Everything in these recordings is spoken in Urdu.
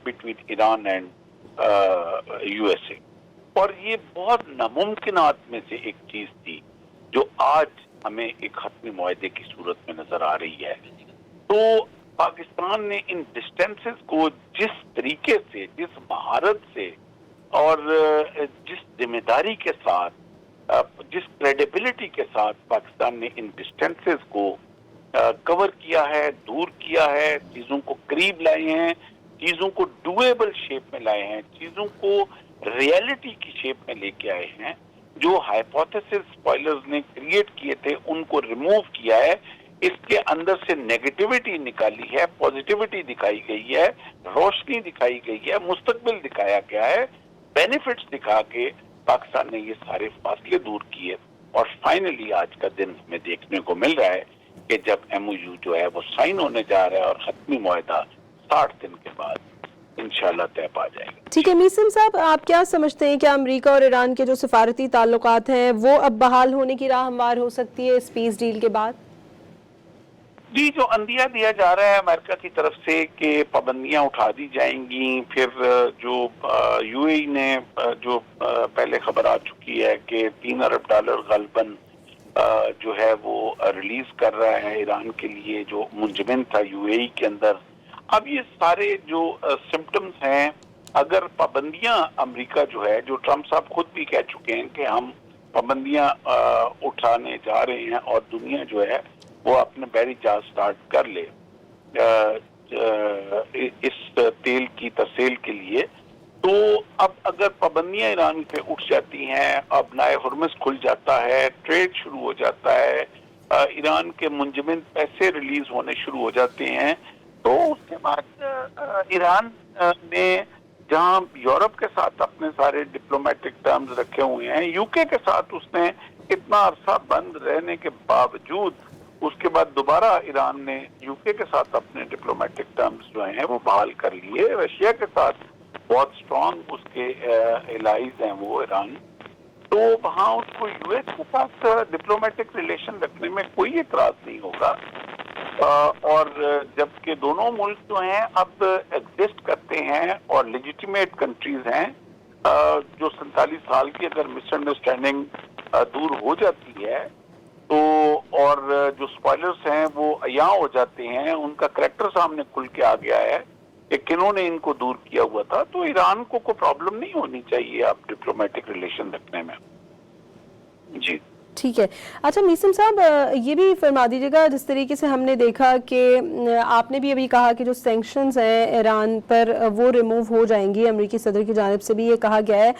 between Iran and USA. اور یہ بہت ناممکنات میں سے ایک چیز تھی جو آج ہمیں ایک حتمی معاہدے کی صورت میں نظر آ رہی ہے. تو پاکستان نے ان ڈسٹینسز کو جس طریقے سے، جس مہارت سے اور جس ذمہ داری کے ساتھ، جس کریڈیبلٹی کے ساتھ پاکستان نے ان ڈسٹینسز کو کور کیا ہے، دور کیا ہے، چیزوں کو قریب لائے ہیں، چیزوں کو ڈویبل شیپ میں لائے ہیں، چیزوں کو ریئلٹی کی شیپ میں لے کے آئے ہیں، جو ہائپوتھیسس اسپوائلرز نے کریٹ کیے تھے ان کو ریموو کیا ہے، اس کے اندر سے نیگیٹیوٹی نکالی ہے، پازیٹیوٹی دکھائی گئی ہے، روشنی دکھائی گئی ہے، مستقبل دکھایا گیا ہے، بینیفٹس دکھا کے پاکستان نے یہ سارے فاصلے دور کیے. اور فائنلی آج کا دن ہمیں دیکھنے کو مل رہا ہے کہ جب ایم او یو جو ہے وہ سائن ہونے جا رہا ہے اور حتمی معاہدہ 60 دن کے بعد انشاءاللہ طے پا جائے گا. ٹھیک ہے میثم صاحب، آپ کیا سمجھتے ہیں کہ امریکہ اور ایران کے جو سفارتی تعلقات ہیں وہ اب بحال ہونے کی راہ ہموار ہو سکتی ہے اس پیس ڈیل کے بعد؟ جی، جو اندیہ دیا جا رہا ہے امریکہ کی طرف سے کہ پابندیاں اٹھا دی جائیں گی، پھر جو یو اے ای نے جو پہلے خبر آ چکی ہے کہ $3 ارب غالباً جو ہے وہ ریلیز کر رہا ہے ایران کے لیے، جو منجمد تھا یو اے ای کے اندر. اب یہ سارے جو سمپٹمز ہیں، اگر پابندیاں امریکہ جو ہے، جو ٹرمپ صاحب خود بھی کہہ چکے ہیں کہ ہم پابندیاں اٹھانے جا رہے ہیں اور دنیا جو ہے وہ اپنے بحری جہاز سٹارٹ کر لے اس تیل کی ترسیل کے لیے، تو اب اگر پابندیاں ایران پہ اٹھ جاتی ہیں، اب نائے ہرمز کھل جاتا ہے، ٹریڈ شروع ہو جاتا ہے، ایران کے منجمد پیسے ریلیز ہونے شروع ہو جاتے ہیں، تو اس کے بعد ایران نے جہاں یورپ کے ساتھ اپنے سارے ڈپلومیٹک ٹرمز رکھے ہوئے ہیں، یو کے ساتھ اس نے اتنا عرصہ بند رہنے کے باوجود اس کے بعد دوبارہ ایران نے یو کے ساتھ اپنے ڈپلومیٹک ٹرمز جو ہیں وہ بحال کر لیے. رشیا کے ساتھ بہت سٹرونگ اس کے الائز ہیں وہ ایران، تو وہاں اس کو یو ایس کے ساتھ ڈپلومیٹک ریلیشن رکھنے میں کوئی اعتراض نہیں ہوگا. اور جبکہ دونوں ملک جو ہیں اب ایگزسٹ کرتے ہیں اور لیجیٹیمیٹ کنٹریز ہیں، جو 47 سال کی اگر مس انڈرسٹینڈنگ دور ہو جاتی ہے تو، اور جو اسپوائلرز ہیں وہ عیاں ہو جاتے ہیں، ان کا کریکٹر سامنے کھل کے آ گیا ہے کہ کنہوں نے ان کو دور کیا ہوا تھا، تو ایران کو کوئی پرابلم نہیں ہونی چاہیے اب ڈپلومیٹک ریلیشن رکھنے میں. جی ٹھیک ہے. اچھا میثم صاحب، یہ بھی فرما دیجیے گا، جس طریقے سے ہم نے دیکھا کہ آپ نے بھی ابھی کہا کہ جو سینکشنز ہیں ایران پر وہ ریموو ہو جائیں گی، امریکی صدر کی جانب سے بھی یہ کہا گیا ہے.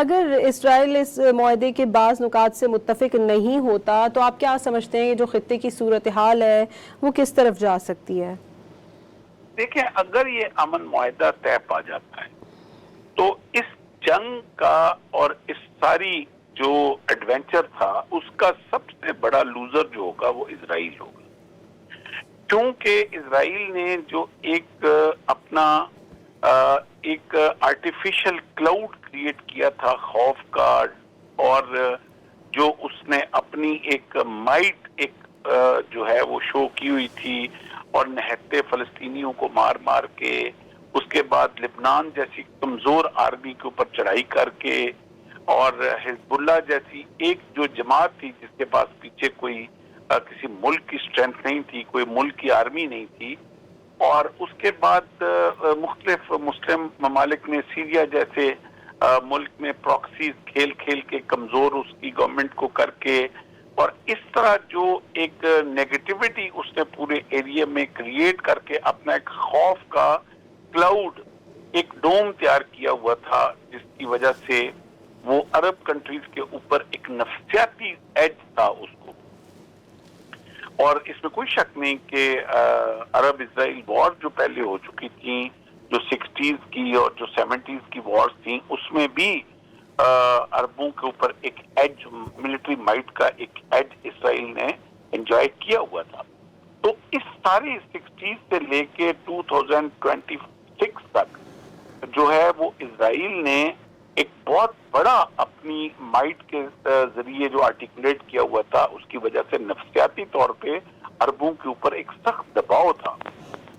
اگر اسرائیل اس معاہدے کے بعض نکات سے متفق نہیں ہوتا تو آپ کیا سمجھتے ہیں جو خطے کی صورتحال ہے وہ کس طرف جا سکتی ہے؟ دیکھیں، اگر یہ امن معاہدہ طے پا جاتا ہے تو اس جنگ کا اور اس ساری جو ایڈونچر تھا اس کا سب سے بڑا لوزر جو ہوگا وہ اسرائیل ہوگا، کیونکہ اسرائیل نے جو ایک اپنا ایک آرٹیفیشل کلاؤڈ کریٹ کیا تھا خوف کا، اور جو اس نے اپنی ایک مائٹ ایک جو ہے وہ شو کی ہوئی تھی، اور نہتے فلسطینیوں کو مار مار کے، اس کے بعد لبنان جیسی کمزور آرمی کے اوپر چڑھائی کر کے، اور حزب اللہ جیسی ایک جو جماعت تھی جس کے پاس پیچھے کوئی کسی ملک کی اسٹرینتھ نہیں تھی، کوئی ملک کی آرمی نہیں تھی، اور اس کے بعد مختلف مسلم ممالک نے سیریا جیسے ملک میں پراکسیز کھیل کھیل کے کمزور اس کی گورنمنٹ کو کر کے، اور اس طرح جو ایک نیگیٹیوٹی اس نے پورے ایریا میں کریٹ کر کے اپنا ایک خوف کا کلاؤڈ، ایک ڈوم تیار کیا ہوا تھا، جس کی وجہ سے وہ عرب کنٹریز کے اوپر ایک نفسیاتی ایج تھا اس کو. اور اس میں کوئی شک نہیں کہ عرب اسرائیل وار جو پہلے ہو چکی تھیں، جو 60s کی اور جو 70s کی وارز تھیں، اس میں بھی عربوں کے اوپر ایک ایج، ملٹری مائٹ کا ایک ایج اسرائیل نے انجوائے کیا ہوا تھا. تو اس ساری 60s سے لے کے 2026 تک جو ہے وہ اسرائیل نے ایک بہت بڑا اپنی مائٹ کے ذریعے جو آرٹیکولیٹ کیا ہوا تھا، اس کی وجہ سے نفسیاتی طور پہ عربوں کے اوپر ایک سخت دباؤ تھا.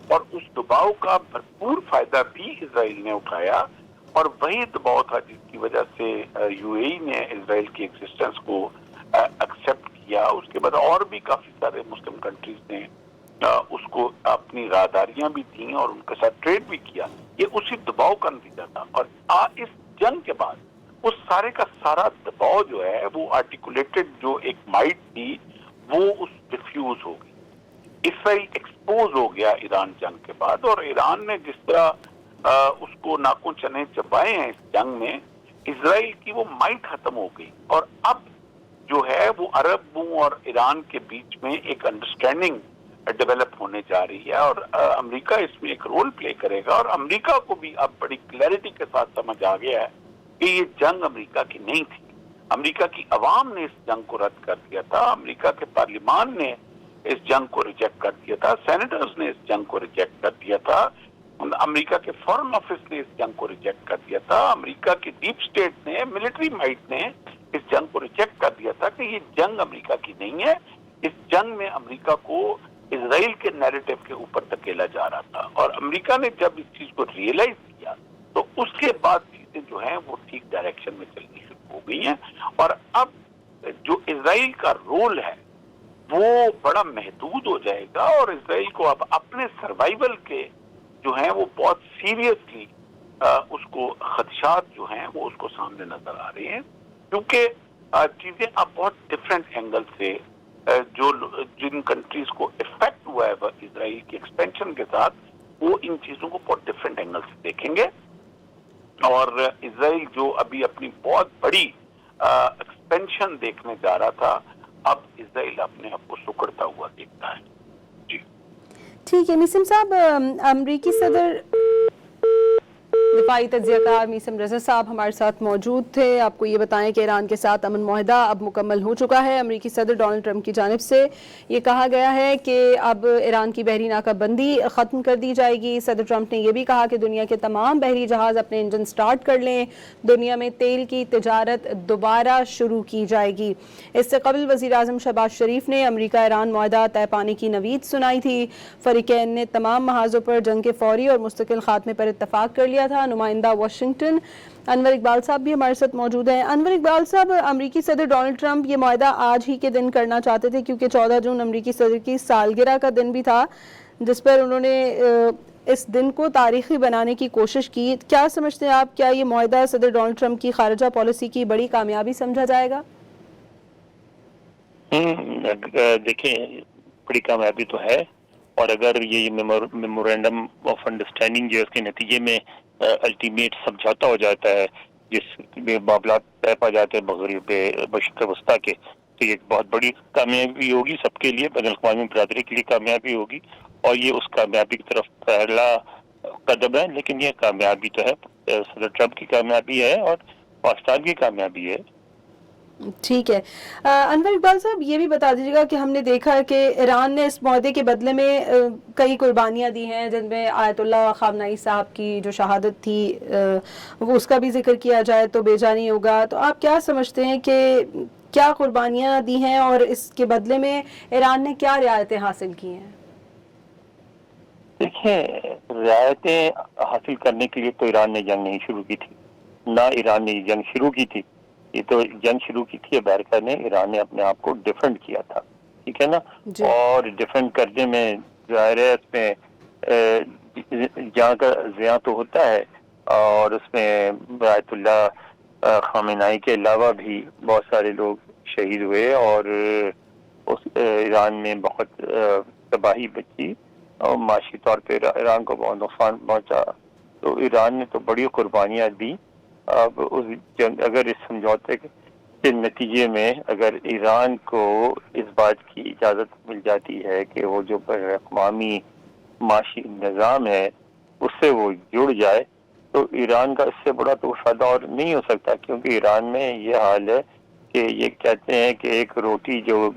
اور اس دباؤ کا بھرپور فائدہ بھی اسرائیل نے اٹھایا، اور وہی دباؤ تھا جس کی وجہ سے یو اے ای نے اسرائیل کی ایگزسٹنس کو ایکسیپٹ کیا. اس کے بعد اور بھی کافی سارے مسلم کنٹریز نے اس کو اپنی راہداریاں بھی دیں اور ان کے ساتھ ٹریڈ بھی کیا. یہ اسی دباؤ کا نتیجہ تھا. اور اس جنگ کے بعد اس سارے کا سارا دباؤ جو ہے وہ آرٹیکولیٹڈ جو ایک مائٹ تھی وہ اس ڈیفیوز ہو گئی. اسرائیل ایکسپوز ہو گیا ایران جنگ کے بعد، اور ایران نے جس طرح اس کو ناکوں چنے چبائے ہیں اس جنگ میں، اسرائیل کی وہ مائٹ ختم ہو گئی. اور اب جو ہے وہ عربوں اور ایران کے بیچ میں ایک انڈرسٹینڈنگ ڈیولپ ہونے جا رہی ہے، اور امریکہ اس میں ایک رول پلے کرے گا. اور امریکہ کو بھی اب بڑی کلیئرٹی کے ساتھ سمجھ آ گیا ہے کہ یہ جنگ امریکہ کی نہیں تھی. امریکہ کی عوام نے اس جنگ کو رد کر دیا تھا، امریکہ کے پارلیمان نے اس جنگ کو ریجیکٹ کر دیا تھا، سینیٹرز نے اس جنگ کو ریجیکٹ کر دیا تھا، امریکہ کے فارن آفس نے اس جنگ کو ریجیکٹ کر دیا تھا، امریکہ کی ڈیپ سٹیٹ نے، ملٹری مائٹ نے اس جنگ کو ریجیکٹ کر دیا تھا کہ یہ جنگ امریکہ کی نہیں ہے. اس جنگ میں امریکہ کو اسرائیل کے نیریٹو کے اوپر دھکیلا جا رہا تھا. اور امریکہ نے جب اس چیز کو ریئلائز کیا تو اس کے بعد چیزیں جو ہیں وہ ٹھیک ڈائریکشن میں چلنی شروع ہو گئی ہیں. اور اب جو اسرائیل کا رول ہے وہ بڑا محدود ہو جائے گا، اور اسرائیل کو اب اپنے سروائیول کے جو ہیں وہ بہت سیریسلی اس کو خدشات جو ہیں وہ اس کو سامنے نظر آ رہے ہیں، کیونکہ چیزیں اب بہت ڈفرینٹ اینگل سے جو جن کنٹریز کو افیکٹ ہوا ہے اسرائیل کی ایکسپینشن کے ساتھ، وہ ان چیزوں کو بہت ڈفرینٹ اینگل سے دیکھیں گے. اور اسرائیل جو ابھی اپنی بہت بڑی ایکسپینشن دیکھنے جا رہا تھا، اب اسرائیل اپنے آپ کو سکڑتا ہوا دیکھتا ہے. جی ٹھیک ہے میسم صاحب، امریکی صدر دفاعی تجزیہ کار میسم رضا صاحب ہمارے ساتھ موجود تھے. آپ کو یہ بتائیں کہ ایران کے ساتھ امن معاہدہ اب مکمل ہو چکا ہے. امریکی صدر ڈونلڈ ٹرمپ کی جانب سے یہ کہا گیا ہے کہ اب ایران کی بحری ناکہ بندی ختم کر دی جائے گی. صدر ٹرمپ نے یہ بھی کہا کہ دنیا کے تمام بحری جہاز اپنے انجن سٹارٹ کر لیں، دنیا میں تیل کی تجارت دوبارہ شروع کی جائے گی. اس سے قبل وزیر اعظم شہباز شریف نے امریکہ ایران معاہدہ طے پانے کی نوید سنائی تھی. فریقین نے تمام محاذوں پر جنگ کے فوری اور مستقل خاتمے پر اتفاق کر لیا تھا. نمائندہ واشنگٹن انور اقبال صاحب بھی ہمارے ساتھ موجود ہیں. انور اقبال صاحب، امریکی صدر ڈونلڈ ٹرمپ یہ معاہدہ آج ہی کے دن کرنا چاہتے تھے کیونکہ 14 جون امریکی صدر کی سالگرہ کا دن بھی تھا، جس پر انہوں نے اس دن کو تاریخی بنانے کی کوشش کی. کیا سمجھتے ہیں آپ، کیا یہ معاہدہ صدر ڈونلڈ ٹرمپ کی خارجہ پالیسی کی بڑی کامیابی سمجھا جائے گا؟ دیکھیں، بڑی کامیابی تو ہے، اور اگر یہ میمورینڈم آف انڈرسٹینڈنگ جو اس کے نتیجے میں الٹیمیٹ سمجھوتا ہو جاتا ہے، جس میں معاملات طے پا جاتے ہیں مغرب مشرق وسطیٰ کے، تو یہ بہت بڑی کامیابی ہوگی سب کے لیے، بین الاقوامی برادری کے لیے کامیابی ہوگی، اور یہ اس کامیابی کی طرف پہلا قدم ہے. لیکن یہ کامیابی تو ہے، صدر ٹرمپ کی کامیابی ہے اور پاکستان کی کامیابی ہے. ٹھیک ہے. انور اقبال صاحب، یہ بھی بتا دیجیے گا کہ ہم نے دیکھا کہ ایران نے اس معاہدے کے بدلے میں کئی قربانیاں دی ہیں، جن میں آیت اللہ خامنئی صاحب کی جو شہادت تھی وہ اس کا بھی ذکر کیا جائے تو بے جا نہیں ہوگا. تو آپ کیا سمجھتے ہیں کہ کیا قربانیاں دی ہیں اور اس کے بدلے میں ایران نے کیا رعایتیں حاصل کی ہیں؟ دیکھیں، رعایتیں حاصل کرنے کے لیے تو ایران نے جنگ نہیں شروع کی تھی، نہ ایران نے جنگ شروع کی تھی. یہ تو جنگ شروع کی تھی امریکہ نے، ایران نے اپنے آپ کو ڈیفینڈ کیا تھا، ٹھیک ہے نا. اور ڈیفینڈ کرنے میں ظاہر ہے اس میں جہاں کا زیاں تو ہوتا ہے، اور اس میں آیت اللہ خامنئی کے علاوہ بھی بہت سارے لوگ شہید ہوئے، اور اس ایران میں بہت تباہی بچی، اور معاشی طور پہ ایران کو بہت نقصان پہنچا. تو ایران نے تو بڑی قربانیاں دی. اب اس جنگ، اگر اس سمجھوتے کے نتیجے میں اگر ایران کو اس بات کی اجازت مل جاتی ہے کہ وہ جو بین الاقوامی معاشی نظام ہے اس سے وہ جڑ جائے، تو ایران کا اس سے بڑا تو فائدہ اور نہیں ہو سکتا. کیونکہ ایران میں یہ حال ہے کہ یہ کہتے ہیں کہ ایک روٹی جو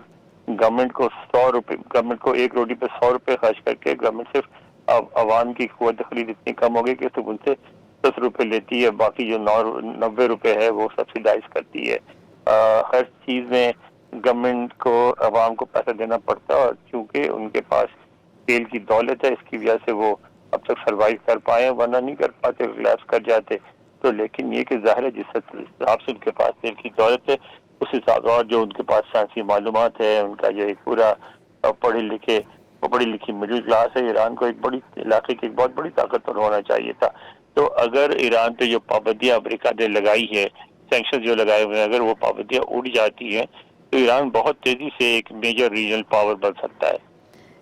گورنمنٹ کو 100 روپے، گورنمنٹ کو ایک روٹی پہ 100 روپے خرچ کر کے گورنمنٹ صرف عوام کی قوت خرید اتنی کم ہوگی کہ تو ان سے 10 روپے لیتی ہے، باقی جو 90 روپے ہے وہ سبسیڈائز کرتی ہے. ہر چیز میں گورنمنٹ کو عوام کو پیسہ دینا پڑتا ہے، اور چونکہ ان کے پاس تیل کی دولت ہے، اس کی وجہ سے وہ اب تک سروائیو کر پائے، ورنہ نہیں کر پاتے، ریلیپس کر جاتے. تو لیکن یہ کہ ظاہر ہے جس حساب سے ان کے پاس تیل کی دولت ہے اس حساب سے، اور جو ان کے پاس سائنسی معلومات ہے، ان کا جو ایک پورا پڑھی لکھی مڈل کلاس ہے، ایران کو ایک بڑی علاقے کی ایک بہت بڑی طاقتور ہونا چاہیے تھا. تو اگر ایران پہ جو پابندیاں امریکہ نے لگائی ہے، سینکشن جو لگائے ہوئے ہیں، اگر وہ پابندیاں اڑ جاتی ہیں تو ایران بہت تیزی سے ایک میجر ریجنل پاور بن سکتا ہے.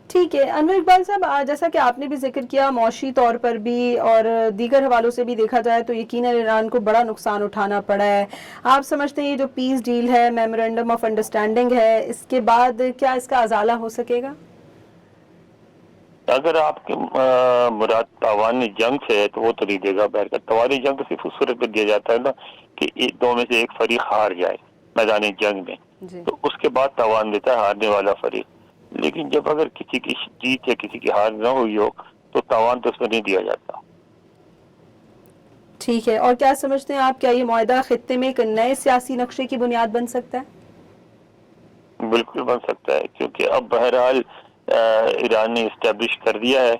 ٹھیک ہے انور اقبال صاحب، جیسا کہ آپ نے بھی ذکر کیا معاشی طور پر بھی اور دیگر حوالوں سے بھی دیکھا جائے تو یقیناً ایران کو بڑا نقصان اٹھانا پڑا ہے. آپ سمجھتے ہیں یہ جو پیس ڈیل ہے، میمورینڈم آف انڈرسٹینڈنگ ہے، اس کے بعد کیا اس کا ازالہ ہو سکے گا؟ اگر آپ کے مراد تاوان جنگ سے ہے تو وہ تو نہیں دے گا. بہرکیف تاوان جنگ صرف اس صورت میں دیا جاتا ہے نا کہ دو میں سے ایک فریق ہار جائے میدان جنگ میں، جی تو اس کے بعد تاوان دیتا ہے ہارنے والا فریق. لیکن جب اگر کسی کی جیت یا کسی کی ہار نہ ہوئی ہو تو تاوان تو اس میں نہیں دیا جاتا. ٹھیک ہے، اور کیا سمجھتے ہیں آپ، کیا یہ معاہدہ خطے میں ایک نئے سیاسی نقشے کی بنیاد بن سکتا ہے؟ بالکل بن سکتا ہے، کیونکہ اب بہرحال ایران نے اسٹیبلش کر دیا ہے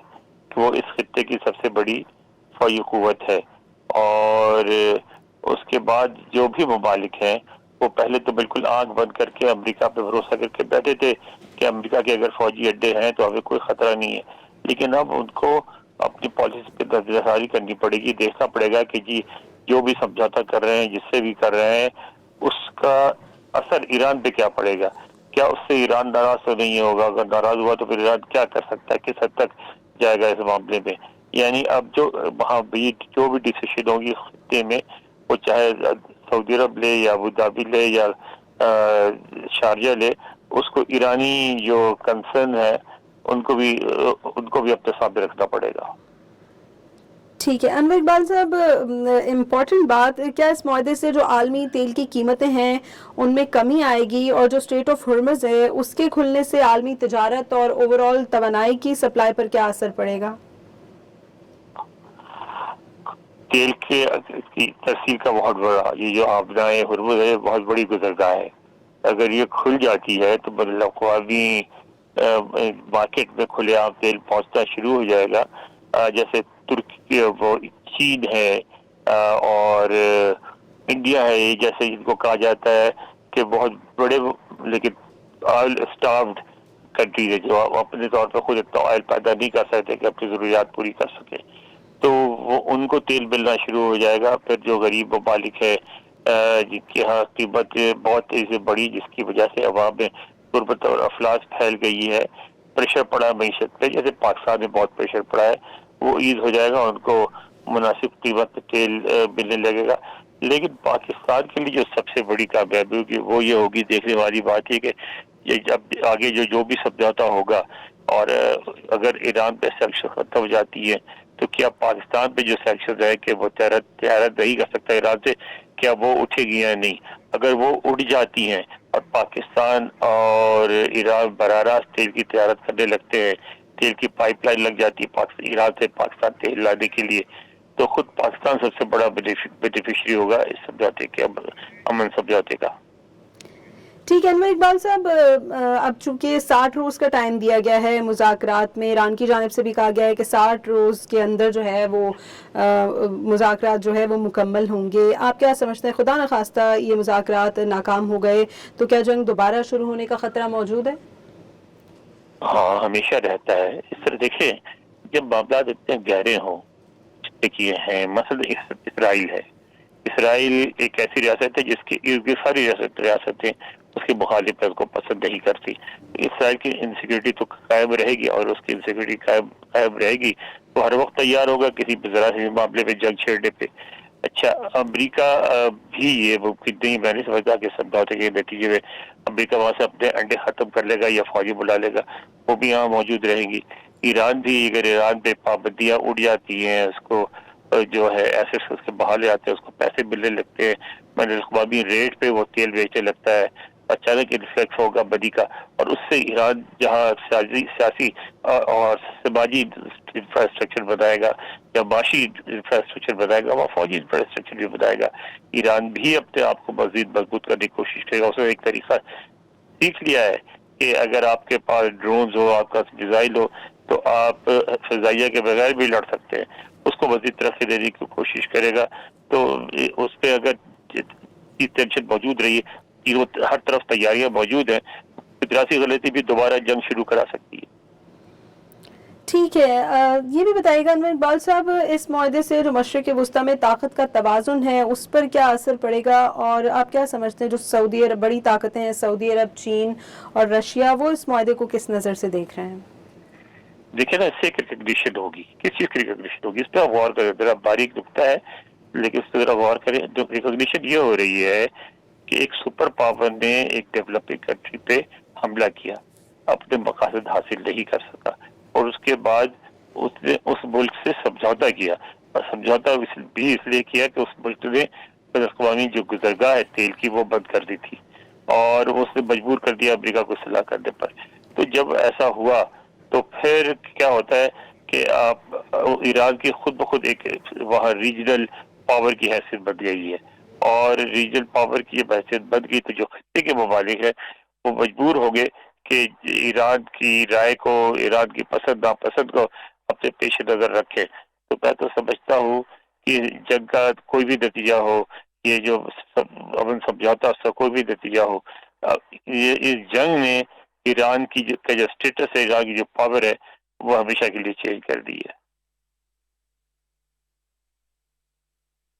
کہ وہ اس خطے کی سب سے بڑی فوجی قوت ہے. اور اس کے بعد جو بھی ممالک ہیں وہ پہلے تو بالکل آنکھ بند کر کے امریکہ پہ بھروسہ کر کے بیٹھے تھے کہ امریکہ کے اگر فوجی اڈے ہیں تو ہمیں کوئی خطرہ نہیں ہے. لیکن اب ان کو اپنی پالیسی پہ درجہ کرنی پڑے گی، دیکھنا پڑے گا کہ جی جو بھی سمجھوتا کر رہے ہیں، جس سے بھی کر رہے ہیں، اس کا اثر ایران پہ کیا پڑے گا. کیا اس سے ایران ناراض تو نہیں ہوگا؟ اگر ناراض ہوا تو پھر ایران کیا کر سکتا ہے، کس حد تک جائے گا اس معاملے میں. یعنی اب جو وہاں بھی جو بھی ڈیسیشن ہوگی خطے میں، وہ چاہے سعودی عرب لے یا ابوظہبی لے یا شارجہ لے، اس کو ایرانی جو کنسرن ہے ان کو بھی اپنے سامنے رکھنا پڑے گا. ٹھیک ہے انور اقبال صاحب، امپورٹنٹ بات، کیا اس معاہدے سے جو عالمی تیل کی قیمتیں ہیں ان میں کمی آئے گی، اور جو اسٹریٹ آف ہرمز ہے اس کے کھلنے سے عالمی تجارت اور اوور آل توانائی کی سپلائی پر کیا اثر پڑے گا؟ تیل کی ترسیل کا بہت بڑا یہ جو آبنائے ہرمز ہے بہت بڑی گزرگاہ ہے. اگر یہ کھل جاتی ہے تو بین الاقوامی مارکیٹ میں کھلے عام تیل پہنچنا شروع ہو جائے گا. جیسے ترکی، وہ چین ہے اور انڈیا ہے، جیسے ان کو کہا جاتا ہے کہ بہت بڑے لیکن آئل اسٹاروڈ کنٹری ہے، جو اپنے طور پر خود اتنا آئل پیدا نہیں کر سکتے کہ اپنی ضروریات پوری کر سکے. تو وہ ان کو تیل ملنا شروع ہو جائے گا. پھر جو غریب ممالک ہے جن کی ہاں قیمت بہت تیزی سے بڑھی، جس کی وجہ سے عوام میں غربت اور افلاس پھیل گئی ہے، پریشر پڑا معیشت پہ، جیسے پاکستان میں بہت پریشر پڑا ہے، وہ ایز ہو جائے گا، ان کو مناسب قیمت پہ تیل ملنے لگے گا. لیکن پاکستان کے لیے جو سب سے بڑی کامیابی ہوگی وہ یہ ہوگی، دیکھنے والی بات ہے کہ یہ جب آگے جو بھی سمجھوتا ہوگا اور اگر ایران پہ سینکشن ختم ہو جاتی ہے تو کیا پاکستان پہ جو سینکشن ہے کہ وہ تجارت نہیں کر سکتا ایران سے، کیا وہ اٹھے گی یا نہیں؟ اگر وہ اٹھ جاتی ہیں اور پاکستان اور ایران براہ راست تیل کی تجارت کرنے لگتے ہیں، تیل کی پائپ لائن لگ جاتی ہے ایران سے پاکستان تیل لانے کے لیے، تو خود پاکستان سب سے بڑا بینیفیشری ہوگا اس سمجھوتے کے، امن سمجھوتے کا. ٹھیک ہے انور اقبال صاحب، اب چونکہ 60 روز کا ٹائم دیا گیا ہے مذاکرات میں، ایران کی جانب سے بھی کہا گیا ہے کہ 60 روز کے اندر جو ہے وہ مذاکرات جو ہے وہ مکمل ہوں گے. آپ کیا سمجھتے ہیں، خدا نخواستہ یہ مذاکرات ناکام ہو گئے تو کیا جنگ دوبارہ شروع ہونے کا خطرہ موجود ہے؟ ہاں، ہمیشہ رہتا ہے. اس طرح دیکھیں، جب معاملات اتنے گہرے ہوں، دیکھیے ہیں مثلا اسرائیل ہے. اسرائیل ایک ایسی ریاست ہے جس کی ساری ریاستیں اس کی مخالفت کو پسند نہیں کرتی. اسرائیل کی انسیکیورٹی تو قائم رہے گی، اور اس کی انسیکیورٹی قائم رہے گی تو ہر وقت تیار ہوگا کسی ذرا سے معاملے میں جنگ چھیڑنے پہ. اچھا، امریکہ بھی یہ ممکن نہیں، میں نہیں سمجھتا کہ سمجھوتے کے نتیجے میں امریکہ وہاں سے اپنے انڈے ختم کر لے گا یا فوجی بلا لے گا، وہ بھی یہاں موجود رہیں گی. ایران بھی، اگر ایران پہ پابندیاں اڑ جاتی ہیں، اس کو جو ہے ایسے اس کے بحالے آتے ہیں، اس کو پیسے ملنے لگتے ہیں، بین الاقوامی ریٹ پہ وہ تیل بیچنے لگتا ہے، اچانک انفلیکٹ ہوگا بدی کا، اور اس سے ایران جہاں سیاسی اور سماجی انفراسٹرکچر بنائے گا یا معاشی انفراسٹرکچر بنائے گا، وہاں فوجی انفراسٹرکچر بھی بنائے گا. ایران بھی اپنے آپ کو مزید مضبوط کرنے کی کوشش کرے گا. اس نے ایک طریقہ سیکھ لیا ہے کہ اگر آپ کے پاس ڈرونز ہو، آپ کا میزائل ہو، تو آپ فضائیہ کے بغیر بھی لڑ سکتے ہیں. اس کو مزید ترقی دینے کی کوشش کرے گا تو اس پہ اگر ٹینشن موجود رہی ہے، ہر طرف تیاریاں موجود ہیں، فدراسی غلطی بھی دوبارہ جنگ شروع کرا سکتی ہے. ٹھیک ہے، یہ بھی بتائیے گا انور اقبال صاحب، اس معاہدے سے جو مشرق وسطیٰ میں طاقت کا توازن ہے اس پر کیا اثر پڑے گا، اور آپ کیا سمجھتے ہیں جو سعودی عرب، بڑی طاقتیں ہیں سعودی عرب، چین اور رشیا، وہ اس معاہدے کو کس نظر سے دیکھ رہے ہیں؟ دیکھیں نا، اس سے ایک ریکگنیشن ہوگی. کس چیز کی ریکگنیشن ہوگی؟ اس پہ آپ غور کریں. ذرا باریک نکتہ ہے لیکن اس پہ ذرا غور کریں. جو ریکگنیشن یہ ہو رہی ہے کہ ایک سپر پاور نے ایک ڈیولپنگ کنٹری پہ حملہ کیا، اپنے مقاصد حاصل نہیں کر سکا، اور اس کے بعد اس نے اس ملک سے سمجھوتا کیا. اور سمجھوتا بھی اس لیے کیا کہ اس ملک نے بین الاقوامی جو گزرگاہ ہے تیل کی وہ بند کر دی تھی، اور اس نے مجبور کر دیا امریکہ کو صلاح کرنے پر. تو جب ایسا ہوا تو پھر کیا ہوتا ہے کہ آپ ایران کی خود بخود ایک وہاں ریجنل پاور کی حیثیت بن گئی ہے، اور ریجنل پاور کی جب حیثیت بن گئی تو جو خطے کے ممالک ہیں وہ مجبور ہو گئے کہ ایران کی رائے کو، ایران کی پسند ناپسند کو اپنے پیش نظر رکھے. تو میں تو سمجھتا ہوں کہ جنگ کا کوئی بھی نتیجہ ہو، یہ جو امن سمجھوتا اس کا کوئی بھی نتیجہ ہو، یہ اس جنگ نے ایران کی جو اسٹیٹس ہے، ایران کی جو پاور ہے، وہ ہمیشہ کے لیے چینج کر دی ہے.